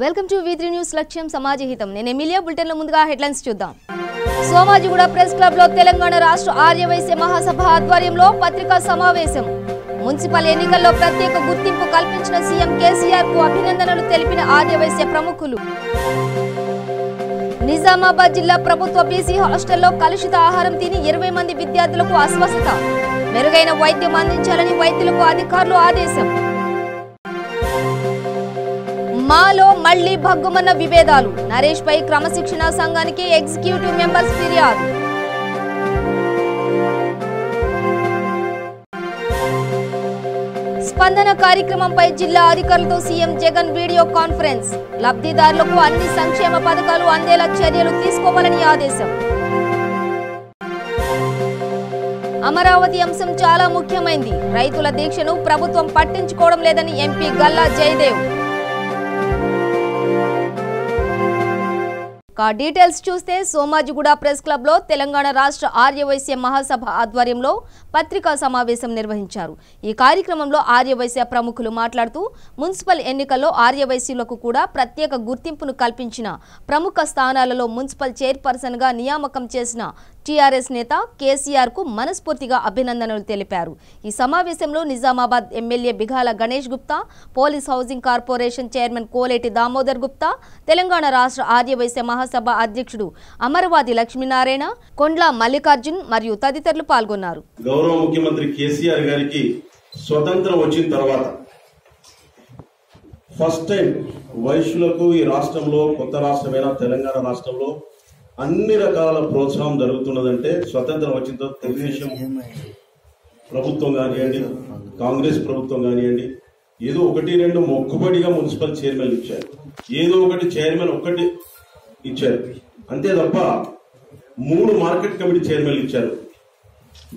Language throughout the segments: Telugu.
వెల్కమ్ టు V3 న్యూస్ లక్ష్యం సమాజహితం. నేను ఎమిలియా. బులెటిన్ లో ముందుగా హెడ్లైన్స్ చూద్దాం. సోమాజిగూడ ప్రెస్ క్లబ్ లో తెలంగాణ రాష్ట్ర ఆర్యవైశ్య మహాసభ ఆధ్వర్యంలో పత్రికా సమావేశం. మున్సిపల్ ఎన్నికల్లో ప్రత్యేక గుర్తింపు కల్పించిన సీఎం కేసీఆర్ కు అభినందనలు తెలిపిన ఆర్యవైశ్య ప్రముఖులు. నిజామాబాద్ జిల్లా ప్రభుత్వ బీసీ హాస్టల్లో కలుషిత ఆహారం తిని 20 మంది విద్యార్థులకు అస్వస్థత. మెరుగైన వైద్యం అందించాలని వైద్యులకు అధికారులు ఆదేశం. మాలో మళ్లీ భగ్గుమన్న విభేదాలు. నరేష్ పై క్రమశిక్షణ సంఘానికి ఎగ్జిక్యూటివ్ మెంబర్స్ ఫిర్యాదు. స్పందన కార్యక్రమంపై జిల్లా అధికారులతో సీఎం జగన్ వీడియో కాన్ఫరెన్స్. లబ్ధిదారులకు అన్ని సంక్షేమ పథకాలు అందేలా చర్యలు తీసుకోవాలని ఆదేశం. అమరావతి అంశం చాలా ముఖ్యమైంది. రైతుల దీక్షను ప్రభుత్వం పట్టించుకోవడం లేదని ఎంపీ గల్లా జయదేవ్. డీటెయిల్స్ చూస్తే సోమాజిగూడ ప్రెస్ క్లబ్ లో తెలంగాణ రాష్ట్ర ఆర్యవైశ్య మహాసభ ఆధ్వర్యంలో పత్రికా సమావేశం నిర్వహించారు. ఈ కార్యక్రమంలో ఆర్యవైశ్య ప్రముఖులు మాట్లాడుతూ మున్సిపల్ ఎన్నికల్లో ఆర్యవైశ్యులకు కూడా ప్రత్యేక గుర్తింపును కల్పించిన ప్రముఖ స్థానాలలో మున్సిపల్ చైర్పర్సన్ గా నియామకం చేసిన టీఆర్ఎస్ నేత కేసీఆర్ కు మనస్ఫూర్తిగా అభినందనలు తెలిపారు. ఈ సమావేశంలో Nizamabad MLA Bigala Ganesh Gupta, police housing corporation chairman Koleti Damodar Gupta, Telangana రాష్ట్ర ఆర్యవైశ్య మహాసభ అధ్యక్షుడు అమరవాది లక్ష్మీనారాయణ, కొండ్ల మల్లికార్జున్ మరియు తదితరులు పాల్గొన్నారు. గౌరవ ముఖ్యమంత్రి కేసీఆర్ గారికి స్వతంత్రం వచ్చిన తర్వాత ఫస్ట్ టైం వైశ్యులకు ఈ రాష్ట్రంలో, కొత్త రాష్ట్రమైన తెలంగాణ రాష్ట్రంలో అన్ని రకాల ప్రోత్సాహం జరుగుతున్నదంటే స్వతంత్రం వచ్చిన తర్వాత తెలుగుదేశం ప్రభుత్వం కానివ్వండి, కాంగ్రెస్ ప్రభుత్వం కానివ్వండి, ఏదో 1-2 మొక్కుబడిగా మున్సిపల్ చైర్మన్ ఇచ్చారు. ఏదో ఒకటి చైర్మన్ ఒక్కటి ఇచ్చారు అంతే తప్ప 3 మార్కెట్ కమిటీ చైర్మన్లు ఇచ్చారు.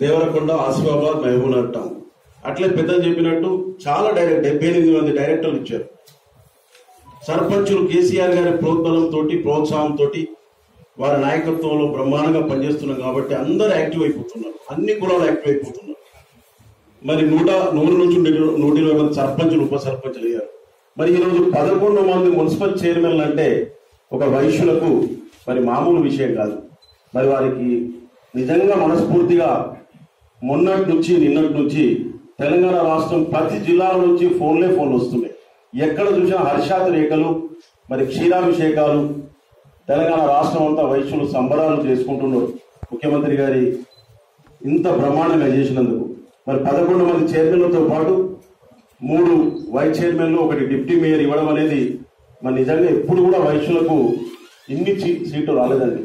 దేవరకొండ, ఆసిఫాబాద్, మహబూబ్నగర్ టౌన్. అట్లే పెద్దలు చెప్పినట్టు చాలా 78 మంది డైరెక్టర్లు ఇచ్చారు. సర్పంచులు కేసీఆర్ గారి ప్రోత్సాహంతో వారి నాయకత్వంలో బ్రహ్మాండంగా పనిచేస్తున్నాం కాబట్టి అందరూ యాక్టివ్ అయిపోతున్నారు. అన్ని కులాలు యాక్టివ్ అయిపోతున్నారు. మరి 100 నుంచి 120 మంది సర్పంచులు, ఉప సర్పంచులు అయ్యారు. మరి ఈరోజు 11 మంది మున్సిపల్ చైర్మన్లు అంటే ఒక వైశ్యులకు మరి మామూలు విషయం కాదు. మరి వారికి నిజంగా మనస్ఫూర్తిగా మొన్నటి నుంచి నిన్నటి నుంచి తెలంగాణ రాష్ట్రం ప్రతి జిల్లాల నుంచి ఫోన్లు వస్తున్నాయి. ఎక్కడ చూసినా హర్షాత రేఖలు, మరి క్షీరాభిషేకాలు. తెలంగాణ రాష్ట్రం అంతా వైశ్యులు సంబరాలు చేసుకుంటున్నారు. ముఖ్యమంత్రి గారి ఇంత బ్రహ్మాండంగా చేసినందుకు మరి 11 మంది చైర్మన్లతో పాటు 3 వైస్ చైర్మన్లు, 1 డిప్యూటీ మేయర్ ఇవ్వడం అనేది మరి నిజంగా ఎప్పుడు కూడా వైశ్యులకు ఇన్ని సీట్లు రాలేదండి.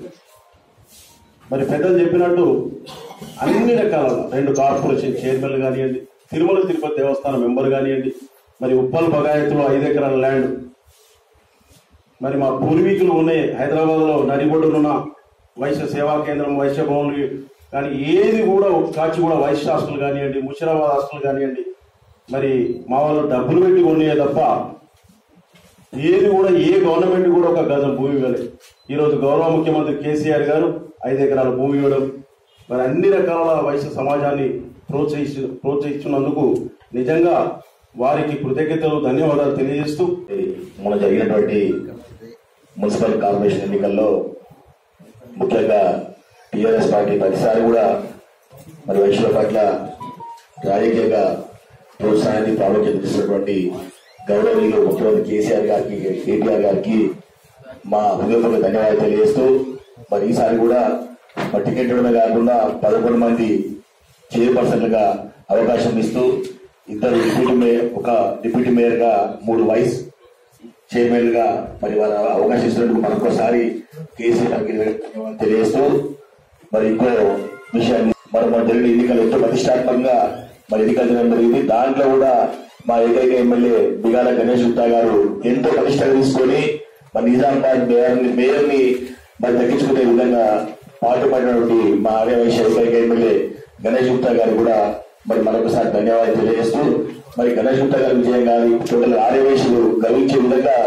మరి పెద్దలు చెప్పినట్టు అన్ని రకాల 2 కార్పొరేషన్ చైర్మన్లు కానివ్వండి, తిరుమల తిరుపతి దేవస్థానం మెంబర్ కానివ్వండి, మరి ఉప్పల్ బగాయత్లో 5 ఎకరాల ల్యాండ్, మరి మా పూర్వీకులు ఉన్నాయి హైదరాబాద్ లో నడిబొడ్డునున్న వైశ్య సేవా కేంద్రం, వైశ్య భవన్లు కానీ ఏది కూడా కాచిగూడ వైశ్య హాస్టల్ కానివ్వండి, ముషిరాబాద్ హాస్టల్ కానివ్వండి, మరి మా వాళ్ళు డబ్బులు పెట్టి కొన్నాయే తప్ప ఏది కూడా ఏ గవర్నమెంట్ కూడా ఒక గజం భూమి ఇవ్వలేదు. ఈరోజు గౌరవ ముఖ్యమంత్రి కేసీఆర్ గారు 5 ఎకరాల భూమి ఇవ్వడం, మరి అన్ని రకాల వైశ్య సమాజాన్ని ప్రోత్సహిస్తున్నందుకు నిజంగా వారికి కృతజ్ఞతలు, ధన్యవాదాలు తెలియజేస్తూ మొన్న జరిగినటువంటి మున్సిపల్ కార్పొరేషన్ ఎన్నికల్లో ముఖ్యంగా టీఆర్ఎస్ పార్టీ ప్రతిసారి కూడా మరి వైశ్యుల పట్ల రాజకీయంగా ప్రోత్సాహాన్ని ప్రాముఖ్యత ఇస్తున్నటువంటి గౌరవనీయులు ముఖ్యమంత్రి కేసీఆర్ గారికి, కేటీఆర్ గారికి మా హృదయపూర్వక ధన్యవాదాలు తెలియజేస్తూ మరి ఈసారి కూడా మరి టికెట్ ఇవ్వడమే కాకుండా 11 మంది చైర్పర్సన్లుగా అవకాశం ఇస్తూ 1 డిప్యూటీ మేయర్ గా 3 వైస్ చైర్మన్ గా మరి వారు అవకాశం ఇస్తున్నట్టు మరొకసారి కేసీఆర్ తెలియజేస్తూ మరి ఇంకో విషయాన్ని మన జరిగిన ఎన్నికలు ఎంతో ప్రతిష్టాత్మకంగా మరి ఎన్నికలు జరగడం జరిగింది. దాంట్లో కూడా మా ఏకైక ఎమ్మెల్యే బిగాల గణేష్ గుప్తా గారు ఎంతో ప్రతిష్టగా తీసుకొని మరి నిజామాబాద్ మేయర్ ని మరి దక్కించుకునే విధంగా పాటుపడినటువంటి మా ఆర్యవైశ్య ఏకైక ఎమ్మెల్యే గణేష్ గుప్తా గారు కూడా మరి మరొకసారి ధన్యవాదాలు తెలియజేస్తూ మరి గణేష్ గుప్తా గారి విజయం కానీ టోటల్ ఆర్యవైశ్యులు గర్వించే విధంగా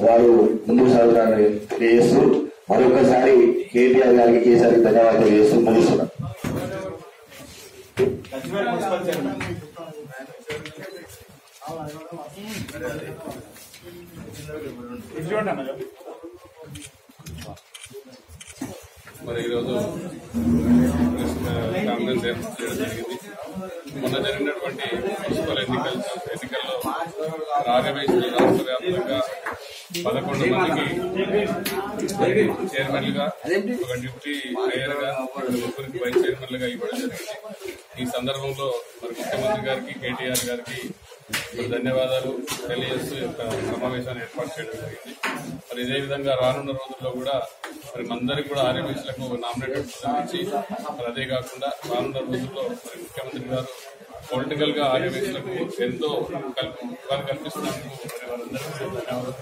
వారు ముందుకు సాగుతారని తెలియజేస్తూ మరొకసారి కేటీఆర్ గారికి, కేసీఆర్ కి ధన్యవాదాలు తెలియజేస్తూ ముగిస్తున్నాను. మరి ఈరోజు కాంగ్రెస్ ఏర్పాటు చేయడం జరిగింది. మొన్న జరిగినటువంటి మున్సిపల్ ఎన్నికల్లో ఆర్యవైశ్యులు రాష్ట్ర వ్యాప్తంగా 11 మందికి చైర్మన్లుగా, ఒక డిప్యూటీ మేయర్గా, ముగ్గురికి వైస్ చైర్మన్లుగా ఇవ్వడం జరిగింది. ఈ సందర్భంలో మరి ముఖ్యమంత్రి గారికి, కేటీఆర్ గారికి ధన్యవాదాలు తెలియజేస్తూ సమావేశాన్ని ఏర్పాటు చేయడం జరిగింది. మరి ఇదే విధంగా రానున్న రోజుల్లో కూడా మరి అందరికీ కూడా ఆర్యవైశ్యులకు నామినేటెడ్ ఇచ్చి మరి అదే కాకుండా రానున్న రోజుల్లో మరి ముఖ్యమంత్రి గారు పొలిటికల్ గా ఆర్యవైశ్యులకు ఎంతో కల్పిస్తున్నందుకు వారందరికీ ధన్యవాదాలు.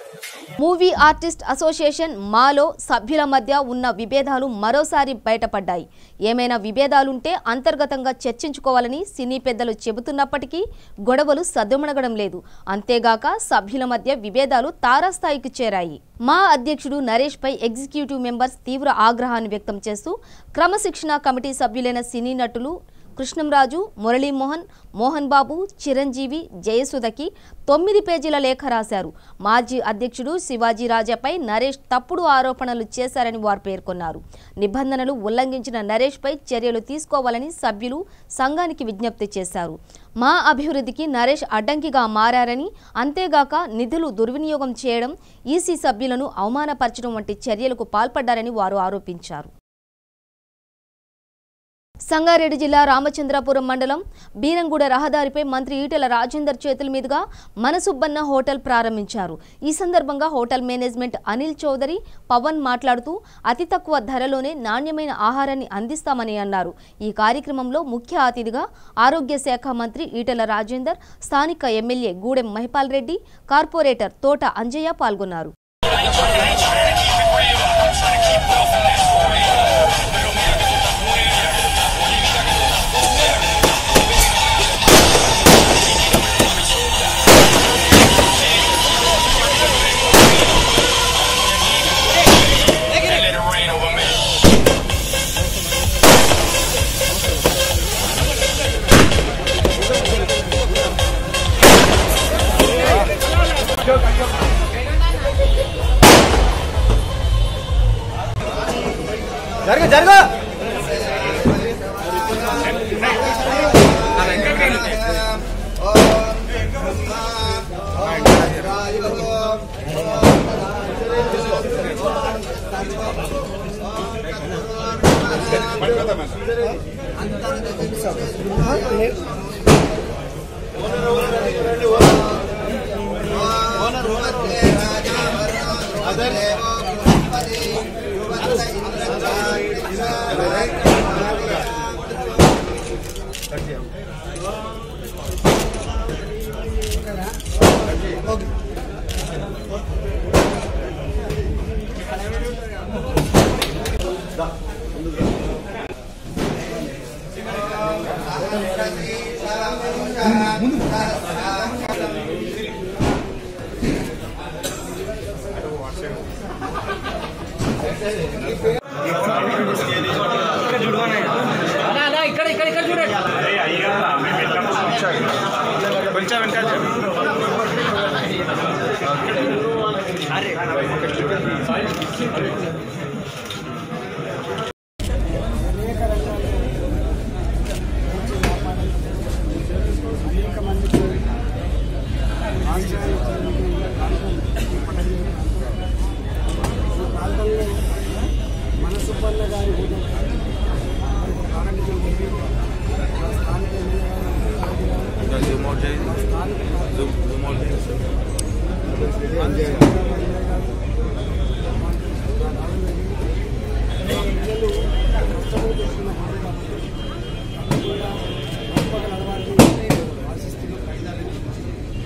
మూవీ ఆర్టిస్ట్ అసోసియేషన్ మాలో సభ్యుల మధ్య ఉన్న విభేదాలు మరోసారి బయటపడ్డాయి. ఏమైనా విభేదాలుంటే అంతర్గతంగా చర్చించుకోవాలని సినీ పెద్దలు చెబుతున్నప్పటికీ గొడవలు సద్దుమణగడం లేదు. అంతేగాక సభ్యుల మధ్య విభేదాలు తారాస్థాయికి చేరాయి. మా అధ్యక్షుడు నరేష్ పై ఎగ్జిక్యూటివ్ మెంబర్స్ తీవ్ర ఆగ్రహాన్ని వ్యక్తం చేస్తూ క్రమశిక్షణ కమిటీ సభ్యులైన సినీ నటులు కృష్ణంరాజు, మురళీమోహన్, మోహన్ బాబు, చిరంజీవి, జయసుధకి 9 పేజీల లేఖ రాశారు. మాజీ అధ్యక్షుడు శివాజీ రాజాపై నరేష్ తప్పుడు ఆరోపణలు చేశారని వారు పేర్కొన్నారు. నిబంధనలు ఉల్లంఘించిన నరేష్ పై చర్యలు తీసుకోవాలని సభ్యులు సంఘానికి విజ్ఞప్తి చేశారు. మా అభివృద్ధికి నరేష్ అడ్డంకిగా మారారని, అంతేగాక నిధులు దుర్వినియోగం చేయడం, ఈసీ సభ్యులను అవమానపరచడం వంటి చర్యలకు పాల్పడ్డారని వారు ఆరోపించారు. సంగారెడ్డి జిల్లా రామచంద్రాపురం మండలం బీరంగూడ రహదారిపై మంత్రి ఈటెల రాజేందర్ చేతుల మీదుగా మనసుబ్బన్న హోటల్ ప్రారంభించారు. ఈ సందర్భంగా హోటల్ మేనేజ్మెంట్ అనిల్ చౌదరి, పవన్ మాట్లాడుతూ అతి తక్కువ ధరలోనే నాణ్యమైన ఆహారాన్ని అందిస్తామని అన్నారు. ఈ కార్యక్రమంలో ముఖ్య అతిథిగా ఆరోగ్య శాఖ మంత్రి ఈటెల రాజేందర్, స్థానిక ఎమ్మెల్యే గూడెం మహిపాల్ రెడ్డి, కార్పొరేటర్ తోట అంజయ్య పాల్గొన్నారు. జరుగు కొంచెం వెనకాల మనసుబ్బన్న గారి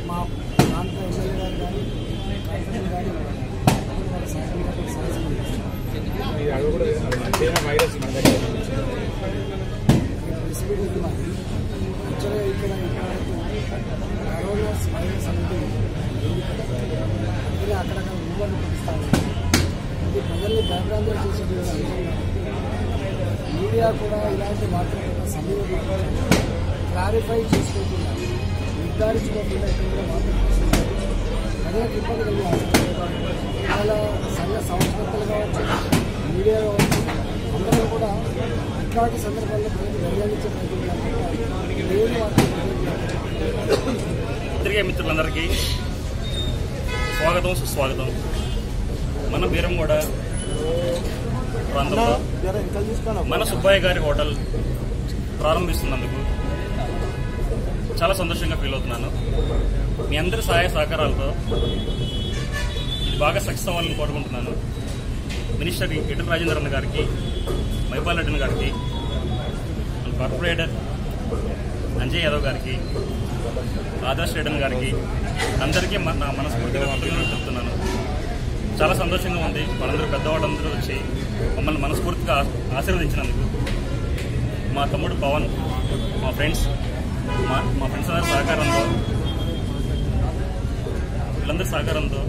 మా ప్రాంత ఎమ్మెల్యే గారు కానీ వైరస్ మన దగ్గర ఇక్కడ కరోనా వైరస్ అనేది అక్కడక్కడ ఊళ్ళని పిలుస్తారు. ఇది ప్రజల్ని భయభ్రాంతులు చేసే మీడియా కూడా ఇలాంటి వార్తలు సమయం క్లారిఫై చేసుకోకుండా నిర్ధారించుకోకుండా ఇక్కడ కూడా మాత్రం అనేక ఇబ్బందులు చాలా సంఘ సంస్కృతులు కావచ్చు, మీడియా కావచ్చు, అందరూ కూడా ఇట్లాంటి సందర్భాల్లో నిర్వహించే పత్రికా మిత్రులందరికీ స్వాగతం సుస్వాగతం. మన బీరంగూడ ప్రాంతంలో మన సుబ్బయ్య గారి హోటల్ ప్రారంభిస్తున్నందుకు చాలా సంతోషంగా ఫీల్ అవుతున్నాను. మీ అందరి సహాయ సహకారాలతో ఇది బాగా సక్సెస్ అవ్వాలని కోరుకుంటున్నాను. మినిస్టర్ ఈటెల రాజేందర్ అన్న గారికి, మైపాల్ రెడ్డి గారికి, కార్పొరేటర్ అంజయ్ యాదవ్ గారికి, ఆదర్శ్ రెడ్డి గారికి అందరికీ నా మనస్ఫూర్తిగా కృతజ్ఞతలు చెప్తున్నాను. చాలా సంతోషంగా ఉంది. వాళ్ళందరూ పెద్దవాళ్ళందరూ వచ్చి మమ్మల్ని మనస్ఫూర్తిగా ఆశీర్వదించినందుకు. మా తమ్ముడు పవన్, మా ఫ్రెండ్స్ అందరి సహకారంతో, వీళ్ళందరి సహకారంతో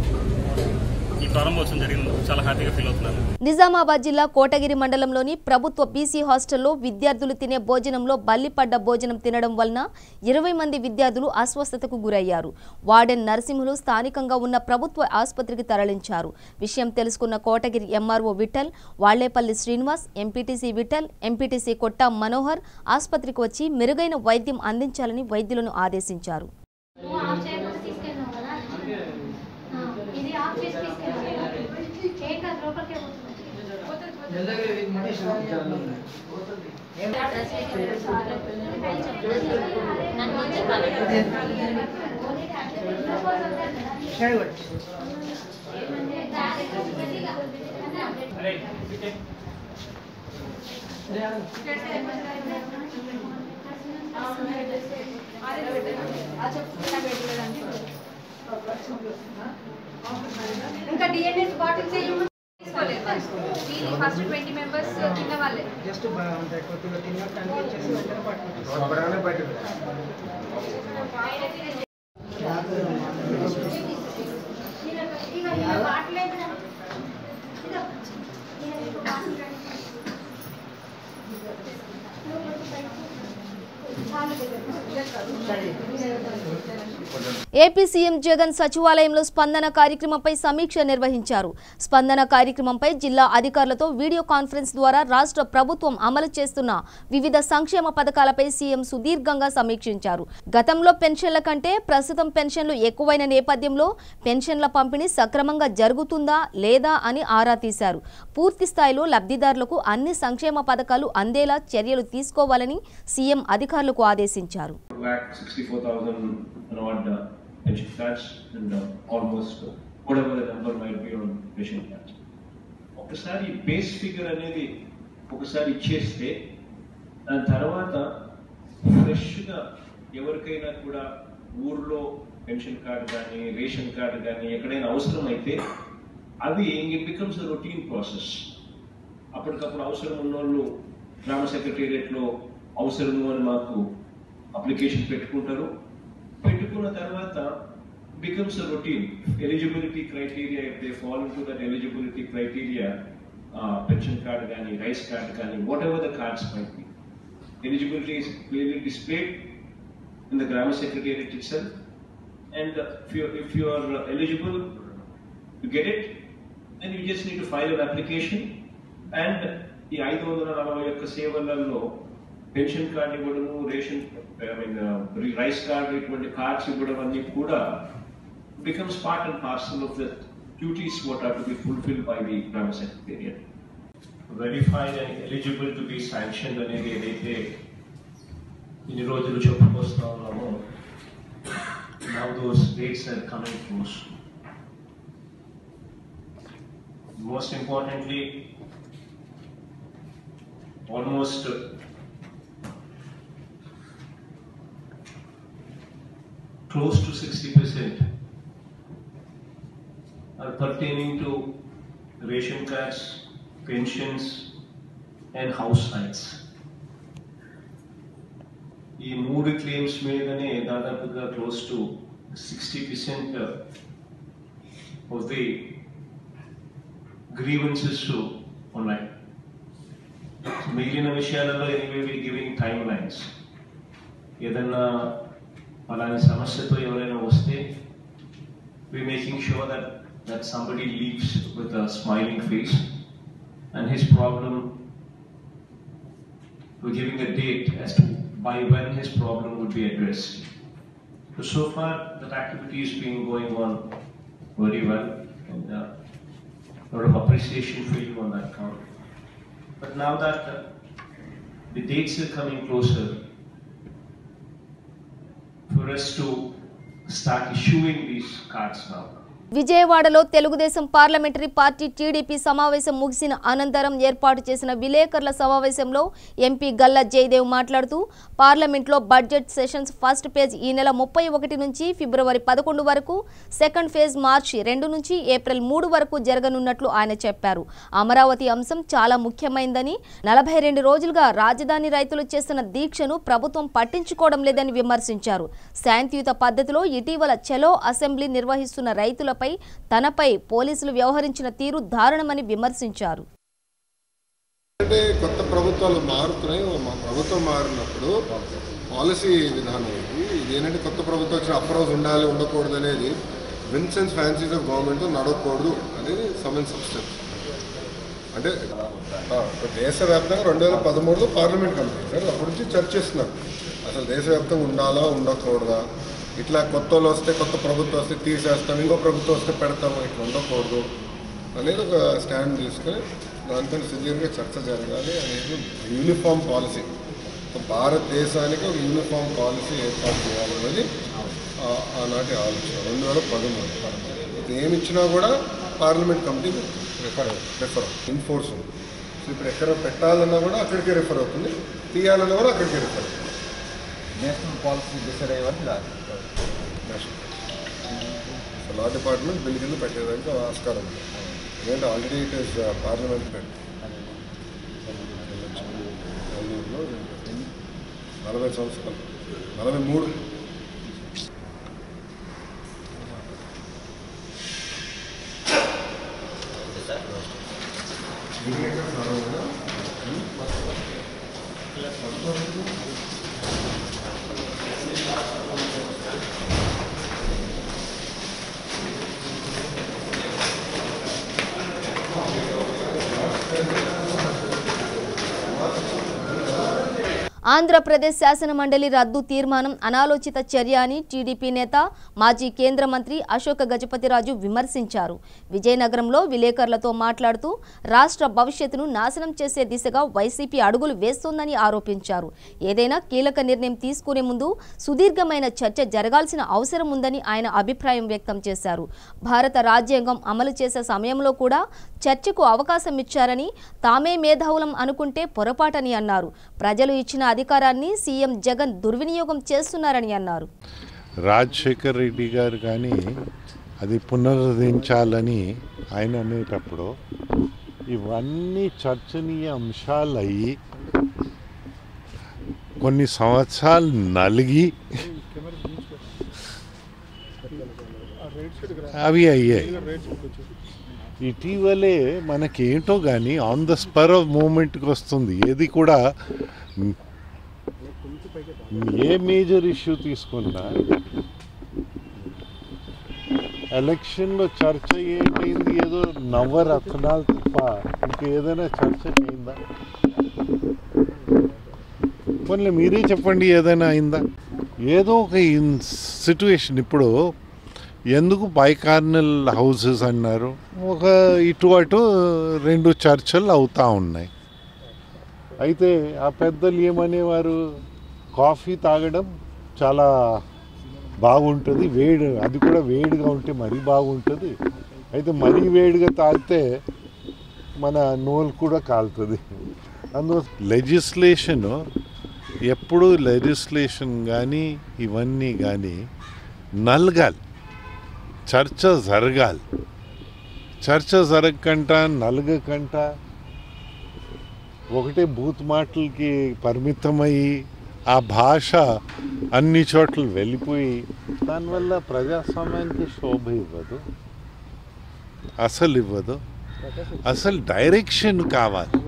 ఈ ప్రారంభోత్సవం జరిగినందుకు చాలా హ్యాపీగా ఫీల్ అవుతున్నాను. నిజామాబాద్ జిల్లా కోటగిరి మండలంలోని ప్రభుత్వ బీసీ హాస్టల్లో విద్యార్థులు తినే భోజనంలో బల్లిపడ్డ భోజనం తినడం వలన 20 మంది విద్యార్థులు అస్వస్థతకు గురయ్యారు. వార్డెన్ నరసింహులు స్థానికంగా ఉన్న ప్రభుత్వ ఆసుపత్రికి తరలించారు. విషయం తెలుసుకున్న Kotagiri MRO Vithal, Vallepalli Srinivas, MPTC Vithal, MPTC Kotta Manohar ఆసుపత్రికి వచ్చి మెరుగైన వైద్యం అందించాలని వైద్యులను ఆదేశించారు. ఇంకా డిఎన్ఏ బాటిల్ తీసుకోలేదు. ఫస్ట్ 20 మెంబర్స్ తిన్న వాళ్ళే జస్ట్ కొద్దిగా తిన్నట్టు అనిపించేసి వెంటనే పట్టుకుంటారు. ఏపీ సీఎం జగన్ సచివాలయంలో స్పందన కార్యక్రమంపై సమీక్ష నిర్వహించారు. స్పందన కార్యక్రమంపై జిల్లా అధికారులతో వీడియో కాన్ఫరెన్స్ ద్వారా రాష్ట్ర ప్రభుత్వం అమలు చేస్తున్న వివిధ సంక్షేమ పథకాలపై సీఎం సుదీర్ఘంగా సమీక్షించారు. గతంలో పెన్షన్ల కంటే ప్రస్తుతం పెన్షన్లు ఎక్కువైన నేపథ్యంలో పెన్షన్ల పంపిణీ సక్రమంగా జరుగుతుందా లేదా అని ఆరా తీశారు. పూర్తి స్థాయిలో లబ్ధిదారులకు అన్ని సంక్షేమ పథకాలు అందేలా చర్యలు తీసుకోవాలని సీఎం అధికారులకు ఆదేశించారు. pension cards and almost whatever the number might be on pension cards. ఒకసారి బేస్ ఫిగర్ అనేది ఒకసారి ఇచ్చేస్తే దాని తర్వాత ఫ్రెష్గా ఎవరికైనా కూడా ఊర్లో పెన్షన్ కార్డు కానీ రేషన్ కార్డు కానీ ఎక్కడైనా అవసరం అయితే అవి it becomes a routine process. అప్పటికప్పుడు అవసరం ఉన్నోళ్ళు గ్రామ సెక్రటేరియట్లో అవసరము అని మాకు అప్లికేషన్ పెట్టుకుంటారు. పెట్టుకున్న తర్వాత becomes a routine. Eligibility criteria, if they fall into that eligibility criteria, pension card gani, rice card gani, whatever the cards might be, eligibility is clearly displayed in the Grammar Secretariat itself. And if you are eligible to get it, then you just need to file an application. And the 540 యొక్క సేవలలో పెన్షన్ కార్డు ఇవ్వడము, రేషన్ రైస్ కార్డు ఇటువంటి కార్డ్స్ ఇవ్వడం అన్ని కూడా becomes part and parcel of the duties what are to be fulfilled by the Grammar Secretariat. Verified and eligible to be sanctioned అనేది ఏదైతే ఇన్ని రోజులు చెప్పుకొస్తా ఉన్నామో, now those dates are coming close. Most importantly, almost close to 60% are pertaining to ration cards, pensions and house sites. ఈ మూడు క్లెయిమ్స్ మీదనే దాదాపుగా close to 60% of the grievances ఉన్నాయి. మిగిలిన విషయాలలో anyway we giving timelines. ఏదన్నా అలానే సమస్యతో ఎవరైనా వస్తే we're making sure that somebody leaves with a smiling face, and his problem, we're giving a date as to by when his problem would be addressed. So far that activity is being going on very well, and a lot of appreciation for you on that count. But now that the dates are coming closer for us to start issuing these cards now. విజయవాడలో తెలుగుదేశం పార్లమెంటరీ పార్టీ టీడీపీ సమావేశం ముగిసిన అనంతరం ఏర్పాటు చేసిన విలేకరుల సమావేశంలో ఎంపీ గల్లా జయదేవ్ మాట్లాడుతూ పార్లమెంట్లో బడ్జెట్ సెషన్స్ ఫస్ట్ ఫేజ్ ఈ నెల 31 నుంచి ఫిబ్రవరి 11 వరకు, సెకండ్ ఫేజ్ మార్చి 2 నుంచి ఏప్రిల్ 3 వరకు జరగనున్నట్లు ఆయన చెప్పారు. అమరావతి అంశం చాలా ముఖ్యమైందని, 42 రోజులుగా రాజధాని రైతులు చేస్తున్న దీక్షను ప్రభుత్వం పట్టించుకోవడం లేదని విమర్శించారు. శాంతియుత పద్ధతిలో ఇటీవల చలో అసెంబ్లీ నిర్వహిస్తున్న రైతులపై తనపై పోలీసులు వ్యవహరించిన తీరు దారుణమని విమర్శించారు. అంటే కొత్త ప్రభుత్వాలు మారుతున్నాయి, మా ప్రభుత్వం మారినప్పుడు పాలసీ విధానం ఇదేంటంటే కొత్త ప్రభుత్వం వచ్చిన అప్రోజ్ ఉండాలి ఉండకూడదు అనేది విన్సెన్స్ ఫ్యాన్సీస్ ఆఫ్ గవర్నమెంట్ నడవకూడదు అనేది సమ్ సబ్స్టెన్స్. అంటే దేశవ్యాప్తంగా 2013లో పార్లమెంట్ కంప్లీట్ సార్, అప్పటి నుంచి చర్చిస్తున్నారు అసలు దేశవ్యాప్తంగా ఉండాలా ఉండకూడదా, ఇట్లా కొత్త వాళ్ళు వస్తే కొత్త ప్రభుత్వం వస్తే తీసేస్తాం, ఇంకో ప్రభుత్వం వస్తే పెడతాము, ఇట్లా ఉండకూడదు అనేది ఒక స్టాండ్ తీసుకొని దానిపైన సివియర్గా చర్చ జరగాలి అనేది యూనిఫామ్ పాలసీ, భారతదేశానికి ఒక యూనిఫామ్ పాలసీ ఏర్పాటు చేయాలనేది ఆనాటి ఆలోచన. 2013 ఏమి ఇచ్చినా కూడా పార్లమెంట్ కమిటీ రిఫర్ ఇన్ఫోర్స్ ఉంది. సో ఇప్పుడు ఎక్కడ పెట్టాలన్నా కూడా అక్కడికే రిఫర్ అవుతుంది, తీయాలన్నా కూడా అక్కడికే రిఫర్ అవుతుంది. నేషనల్ పాలసీ డిసైడ్ అయ్యేవాళ్ళు లా డిపార్ట్మెంట్ బిల్ కింద పెట్టేదానికి ఆస్కారం ఉంది. ఎందుకంటే ఆల్రెడీ ఇట్ ఈస్ పార్లమెంట్ 40 సంవత్సరాలు 43 ఆంధ్రప్రదేశ్ శాసన మండలి రద్దు తీర్మానం అనాలోచిత చర్య అని టీడీపీ నేత మాజీ కేంద్ర మంత్రి అశోక్ గజపతిరాజు విమర్శించారు. విజయనగరంలో విలేకరులతో మాట్లాడుతూ రాష్ట్ర భవిష్యత్తును నాశనం చేసే దిశగా వైసీపీ అడుగులు వేస్తోందని ఆరోపించారు. ఏదైనా కీలక నిర్ణయం తీసుకునే ముందు సుదీర్ఘమైన చర్చ జరగాల్సిన అవసరం ఉందని ఆయన అభిప్రాయం వ్యక్తం చేశారు. భారత రాజ్యాంగం అమలు చేసే సమయంలో కూడా చర్చకు అవకాశం ఇచ్చారని, తామే మేధావులం అనుకుంటే పొరపాటని అన్నారు. ప్రజలు ఇచ్చిన అధికారాన్ని సీఎం జగన్ దుర్వినియోగం చేస్తున్నారని అన్నారు. రాజశేఖర్ రెడ్డి గారు కానీ అది పునరుద్ధరించాలని ఆయన అనేటప్పుడు ఇవన్నీ చర్చనీయ అంశాలు అయ్యి కొన్ని సంవత్సరాలు నలిగి అవి అయ్యాయి. ఇటీవలే మనకేంటో కానీ ఆన్ ద స్పర్ ఆఫ్ మూమెంట్కి వస్తుంది. ఏది కూడా ఏ మేజర్ ఇష్యూ తీసుకున్నా ఎలక్షన్లో చర్చ ఏంటైంది, ఏదో నవరత్నాలు తప్ప ఇంకేదైనా చర్చ అయిందా? పోనీ మీరే చెప్పండి, ఏదైనా అయిందా? ఏదో ఒక సిట్యుయేషన్. ఇప్పుడు ఎందుకు బైకార్నల్ హౌసెస్ అన్నారు, ఒక ఇటు అటు 2 చర్చలు అవుతూ ఉన్నాయి. అయితే ఆ పెద్దలు ఏమనేవారు, కాఫీ తాగడం చాలా బాగుంటుంది, వేడి, అది కూడా వేడిగా ఉంటే మరీ బాగుంటుంది. అయితే మరీ వేడిగా తాగితే మన నోలు కూడా కాలుతుంది. అందువల్ల లెజిస్లేషన్ ఎప్పుడు లెజిస్లేషన్ కానీ ఇవన్నీ కానీ నలగాలి, చర్చ జరగాలి. చర్చ జరగకుండా నలగకుండా ఒకటే బూత్ మాటలకి పరిమితమయ్యి ఆ భాష అన్ని చోట్ల వెళ్ళిపోయి దానివల్ల ప్రజాస్వామ్యానికి శోభ ఇవ్వదు, అసలు ఇవ్వదు. అసలు డైరెక్షన్ కావాలి,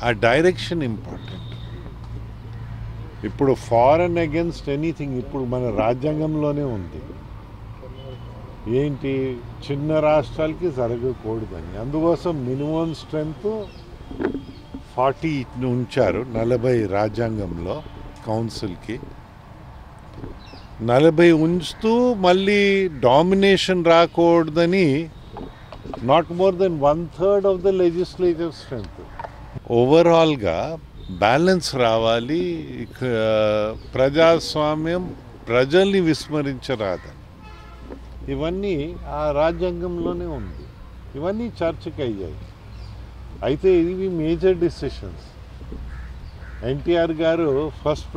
ఆ డైరెక్షన్ ఇంపార్టెంట్. ఇప్పుడు ఫారెన్ అగెన్స్ట్ ఎనీథింగ్ ఇప్పుడు మన రాజ్యాంగంలోనే ఉంది. ఏంటి, చిన్న రాష్ట్రాలకి జరగకూడదని. అందుకోసం మినిమం స్ట్రెంగ్త్ 40 ఉంచారు, 40 రాజ్యాంగంలో కౌన్సిల్కి 40 ఉంచుతూ మళ్ళీ డామినేషన్ రాకూడదని not more than 1/3 of the legislative strength. ఓవరాల్గా బ్యాలెన్స్ రావాలి. ప్రజాస్వామ్యం ప్రజల్ని విస్మరించరాదని. ఇవన్నీ ఆ రాజ్యాంగంలోనే ఉంది. ఇవన్నీ చర్చకి అయ్యాయి. అయితే ఇవి మేజర్ డిసిషన్స్. ఎన్టీఆర్ గారు ఫస్ట్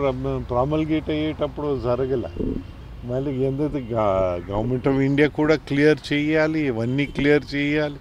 ప్రామల్గేట్ అయ్యేటప్పుడు జరగల. మళ్ళీ ఎందుకు గవర్నమెంట్ ఆఫ్ ఇండియా కూడా క్లియర్ చేయాలి, ఇవన్నీ క్లియర్ చేయాలి.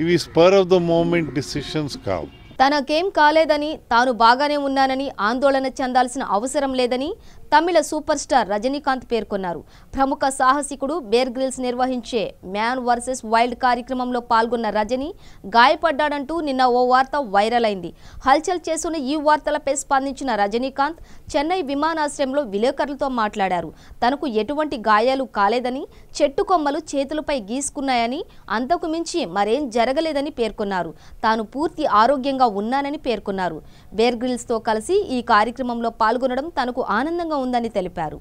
ఇవి spur of the moment decisions కావు. తనకేం కాలేదని, తాను బాగానే ఉన్నానని ఆందోళన చెందాల్సిన అవసరం లేదని తమిళ సూపర్ స్టార్ రజనీకాంత్ పేర్కొన్నారు. ప్రముఖ సాహసికుడు బేర్ గ్రిల్స్ నిర్వహించే మ్యాన్ వర్సెస్ వైల్డ్ కార్యక్రమంలో పాల్గొన్న రజనీ గాయపడ్డాడంటూ నిన్న ఓ వార్త వైరల్ అయింది. హల్చల్ చేస్తున్న ఈ వార్తలపై స్పందించిన రజనీకాంత్ చెన్నై విమానాశ్రయంలో విలేకరులతో మాట్లాడారు. తనకు ఎటువంటి గాయాలు కాలేదని, చెట్టు కొమ్మలు చేతులపై గీసుకున్నాయని, అంతకు మించి మరేం జరగలేదని పేర్కొన్నారు. తాను పూర్తి ఆరోగ్యంగా ఉన్నానని పేర్కొన్నారు. బేర్ గ్రిల్స్తో కలిసి ఈ కార్యక్రమంలో పాల్గొనడం తనకు ఆనందంగా ఉందని తెలిపారు.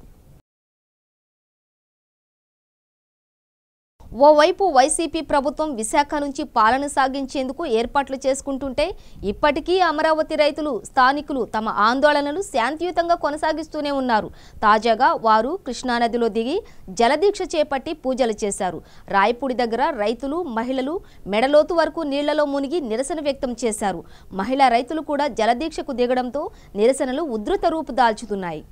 ఓవైపు వైసీపీ ప్రభుత్వం విశాఖ నుంచి పాలన సాగించేందుకు ఏర్పాట్లు చేసుకుంటుంటే ఇప్పటికీ అమరావతి రైతులు, స్థానికులు తమ ఆందోళనలు శాంతియుతంగా కొనసాగిస్తూనే ఉన్నారు. తాజాగా వారు కృష్ణానదిలో దిగి జలదీక్ష చేపట్టి పూజలు చేశారు. రాయపూడి దగ్గర రైతులు, మహిళలు మెడలోతు వరకు నీళ్లలో మునిగి నిరసన వ్యక్తం చేశారు. మహిళా రైతులు కూడా జలదీక్షకు దిగడంతో నిరసనలు ఉధృత రూపు దాల్చుతున్నాయి.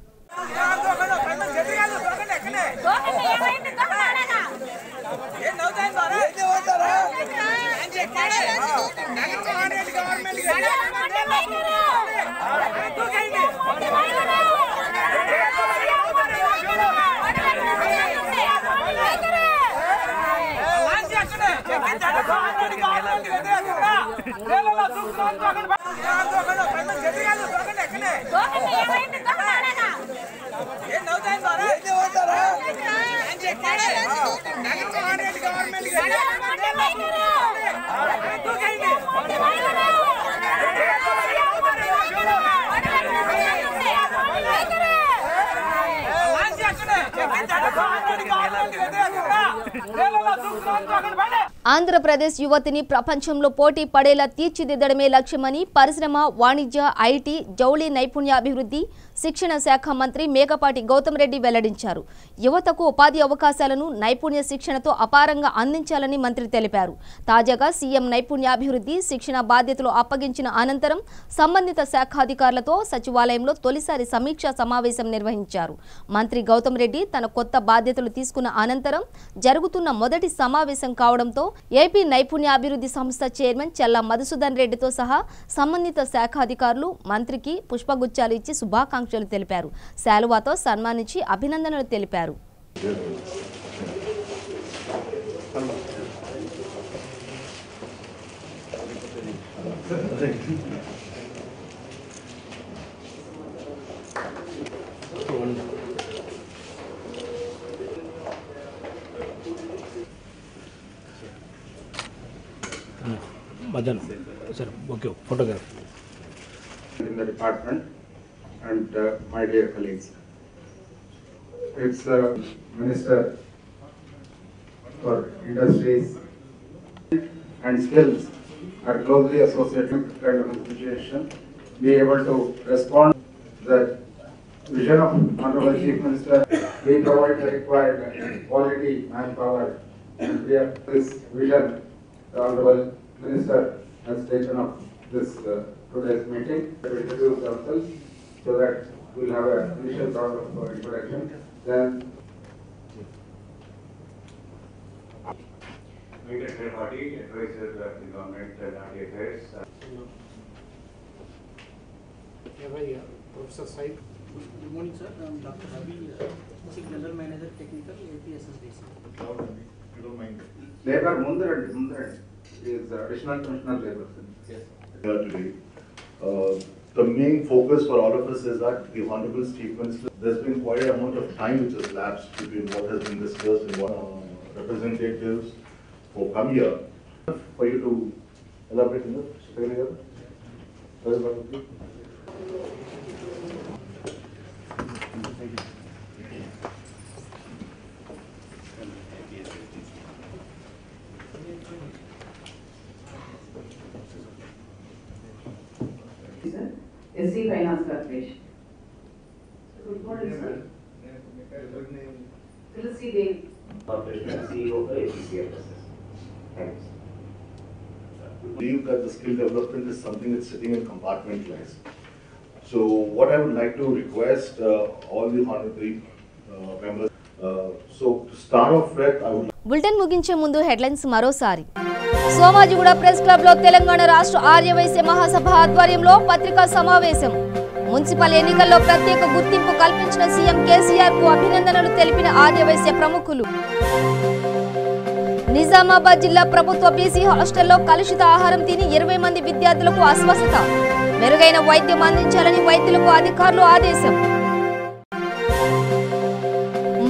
ఆంధ్రప్రదేశ్ యువతిని ప్రపంచంలో పోటీ పడేలా తీర్చిదిద్దడమే లక్ష్యమని పరిశ్రమ, వాణిజ్య, ఐటీ, జౌళి నైపుణ్యాభివృద్ధి, శిక్షణ శాఖ మంత్రి మేకపాటి గౌతమ్ రెడ్డి వెల్లడించారు. యువతకు ఉపాధి అవకాశాలను నైపుణ్య శిక్షణతో అపారంగా అందించాలని మంత్రి తెలిపారు. తాజాగా సీఎం నైపుణ్యాభివృద్ధి, శిక్షణ బాధ్యతలు అప్పగించిన అనంతరం సంబంధిత శాఖాధికారులతో సచివాలయంలో తొలిసారి సమీక్షా సమావేశం నిర్వహించారు. మంత్రి గౌతమ్ రెడ్డి తన కొత్త బాధ్యతలు తీసుకున్న అనంతరం జరుగుతున్న మొదటి సమావేశం కావడంతో ఏపీ నైపుణ్యాభివృద్ధి సంస్థ చైర్మన్ చెల్లా మధుసూదన్ రెడ్డితో సహా సంబంధిత శాఖాధికారులు మంత్రికి పుష్పగుచ్చాలు ఇచ్చి శుభాకాంక్షలు తెలిపారు. శాలువాతో సన్మానించి అభినందనలు తెలిపారు. Sir, okay, photograph. In the department and my dear colleagues, it's Minister for Industries and Skills are closely associated with kind of situation, be able to respond to the vision of Honorable Chief Minister. We provide the required quality manpower, and we have this vision. The Honorable Minister has taken up this today's meeting to introduce ourselves so that we'll have an initial round of introduction. Then Venkateswar Bhatti, advisor to the government and RD affairs. Professor Saib. Good morning, sir. I'm Dr. Ravi, Chief General Manager, Technical, APSSDC. You don't mind. Labor Mundar is additional commissioner labor. Yes. Today, The main focus for all of us is that the Honorable Chief Minister, there's been quite an amount of time which has lapsed between what has been discussed and what representatives who come here. For you to elaborate on this, SC Finance Corporation. Good morning, sir. Tulsi Devi. Corporation CEO of APCFS. Thanks. We believe that the skill development is something that's sitting in compartmentalized. So what I would like to request all the honorary members, so to start off with, I would bulletin ముగించే ముందు హెడ్లైన్స్ మరోసారి. సోమాజిగూడ ప్రెస్ క్లబ్ లో తెలంగాణ రాష్ట్ర ఆర్యవైశ్య మహాసభ ఆధ్వర్యంలో పత్రికా సమావేశం. మున్సిపల్ ఎన్నికల్లో ప్రత్యేక గుర్తింపు కల్పించిన సీఎం కేసీఆర్ కు అభినందనలు తెలిపిన ఆర్యవైశ్య ప్రముఖులు. నిజామాబాద్ జిల్లా ప్రభుత్వ బీసీ హాస్టల్లో కలుషిత ఆహారం తిని 20 మంది విద్యార్థులకు అస్వస్థత. మెరుగైన వైద్యం అందించాలని వైద్యులకు అధికారులు ఆదేశం.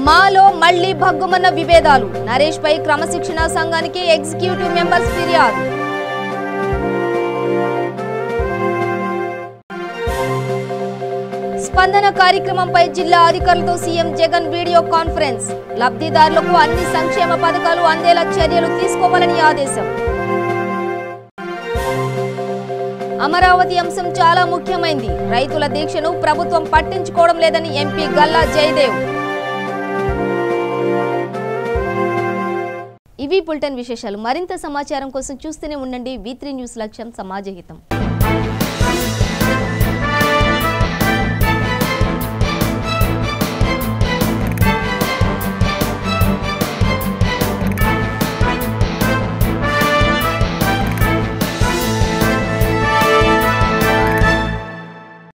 మాలో మళ్లీ భగ్గుమన్న విభేదాలు. నరేష్ పై క్రమశిక్షణ సంఘానికి ఎగ్జిక్యూటివ్ మెంబర్స్ ఫిర్యాదు. స్పందన కార్యక్రమంపై జిల్లా అధికారులతో సీఎం జగన్ వీడియో కాన్ఫరెన్స్. లబ్ధిదారులకు అన్ని సంక్షేమ పథకాలు అందేలా చర్యలు తీసుకోవాలని ఆదేశం. అమరావతి అంశం చాలా ముఖ్యమైంది. రైతుల దీక్షను ప్రభుత్వం పట్టించుకోవడం లేదని ఎంపీ గల్లా జయదేవ్. ఇవి బులెటిన్ విశేషాలు. మరింత సమాచారం కోసం చూస్తూనే ఉండండి V3 న్యూస్ లక్ష్యం సమాజహితం.